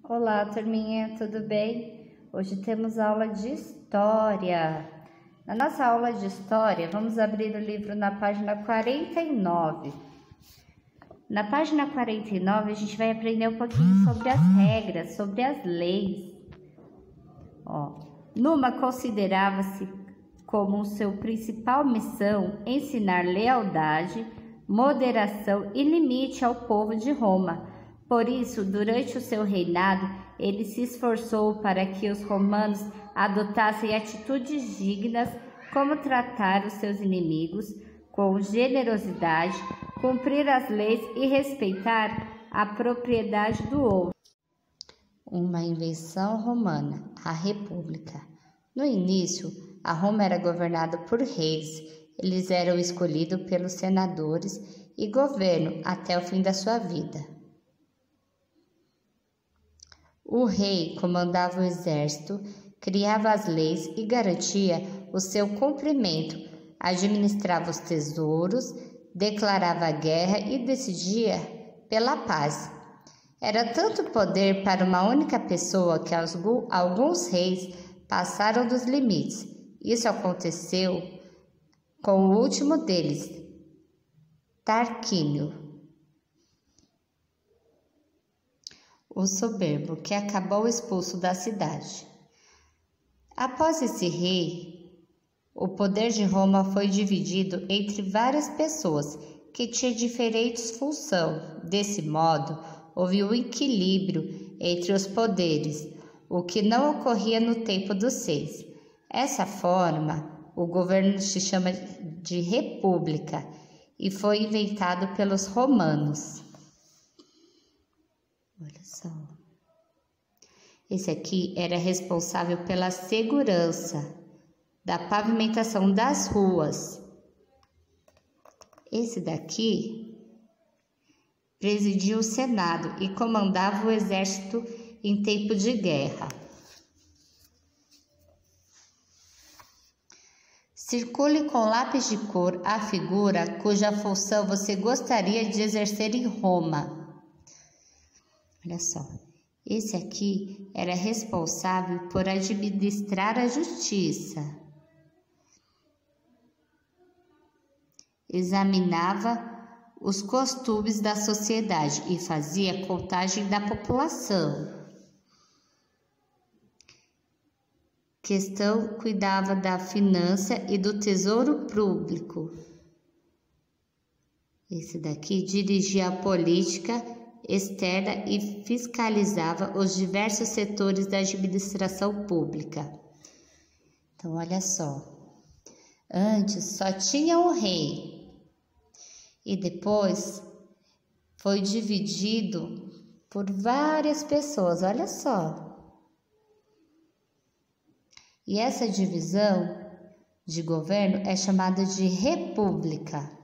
Olá, turminha, tudo bem? Hoje temos aula de História. Na nossa aula de História, vamos abrir o livro na página 49. Na página 49, a gente vai aprender um pouquinho sobre as regras, sobre as leis. Numa considerava-se como sua principal missão ensinar lealdade, moderação e limite ao povo de Roma. Por isso, durante o seu reinado, ele se esforçou para que os romanos adotassem atitudes dignas, como tratar os seus inimigos com generosidade, cumprir as leis e respeitar a propriedade do outro. Uma invenção romana, a República. No início, a Roma era governada por reis. Eles eram escolhidos pelos senadores e governo até o fim da sua vida. O rei comandava o exército, criava as leis e garantia o seu cumprimento, administrava os tesouros, declarava a guerra e decidia pela paz. Era tanto poder para uma única pessoa que alguns reis passaram dos limites. Isso aconteceu com o último deles, Tarquínio, o soberbo, que acabou expulso da cidade. Após esse rei, o poder de Roma foi dividido entre várias pessoas que tinham diferentes funções. Desse modo, houve um equilíbrio entre os poderes, o que não ocorria no tempo dos reis. Essa forma, o governo se chama de república e foi inventado pelos romanos. Olha só. Esse aqui era responsável pela segurança da pavimentação das ruas. Esse daqui presidia o Senado e comandava o exército em tempo de guerra. Circule com lápis de cor a figura cuja função você gostaria de exercer em Roma. Olha só, esse aqui era responsável por administrar a justiça. Examinava os costumes da sociedade e fazia contagem da população. Cuidava da finança e do tesouro público. Esse daqui dirigia a política externa e fiscalizava os diversos setores da administração pública. Então, olha só. Antes só tinha o rei e depois foi dividido por várias pessoas. Olha só. E essa divisão de governo é chamada de república.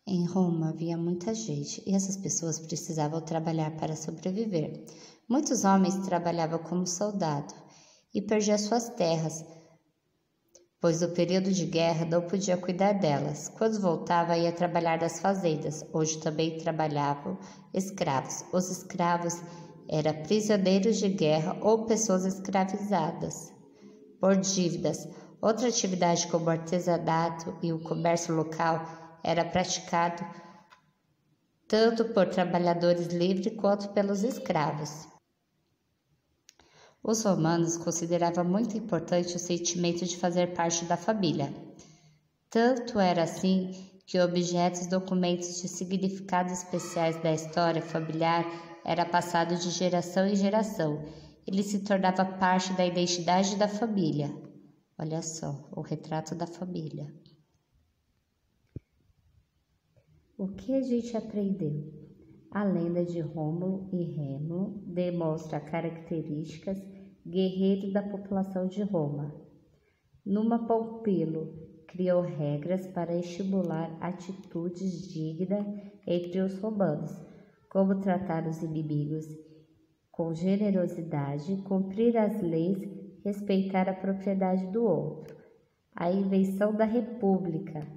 Em Roma havia muita gente e essas pessoas precisavam trabalhar para sobreviver. Muitos homens trabalhavam como soldado e perdiam suas terras, pois no período de guerra não podia cuidar delas. Quando voltava, ia trabalhar nas fazendas, onde também trabalhavam escravos. Os escravos eram prisioneiros de guerra ou pessoas escravizadas por dívidas. Outra atividade como o artesanato e o comércio local era praticado tanto por trabalhadores livres quanto pelos escravos. Os romanos consideravam muito importante o sentimento de fazer parte da família. Tanto era assim que objetos, documentos de significados especiais da história familiar era passado de geração em geração. Ele se tornava parte da identidade da família. Olha só, o retrato da família. O que a gente aprendeu? A lenda de Rômulo e Remo demonstra características guerreiros da população de Roma. Numa Pompilo criou regras para estimular atitudes dignas entre os romanos, como tratar os inimigos com generosidade, cumprir as leis, respeitar a propriedade do outro. A invenção da República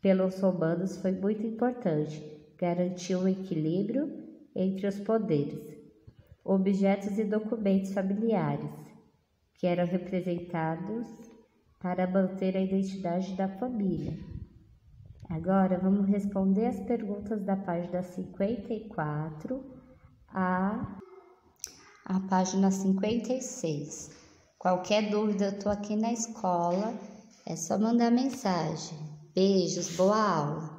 pelos romanos foi muito importante, garantiu o equilíbrio entre os poderes. objetos e documentos familiares, que eram representados para manter a identidade da família. Agora vamos responder as perguntas da página 54 à página 56. Qualquer dúvida, eu estou aqui na escola, é só mandar mensagem. Beijos, boa aula!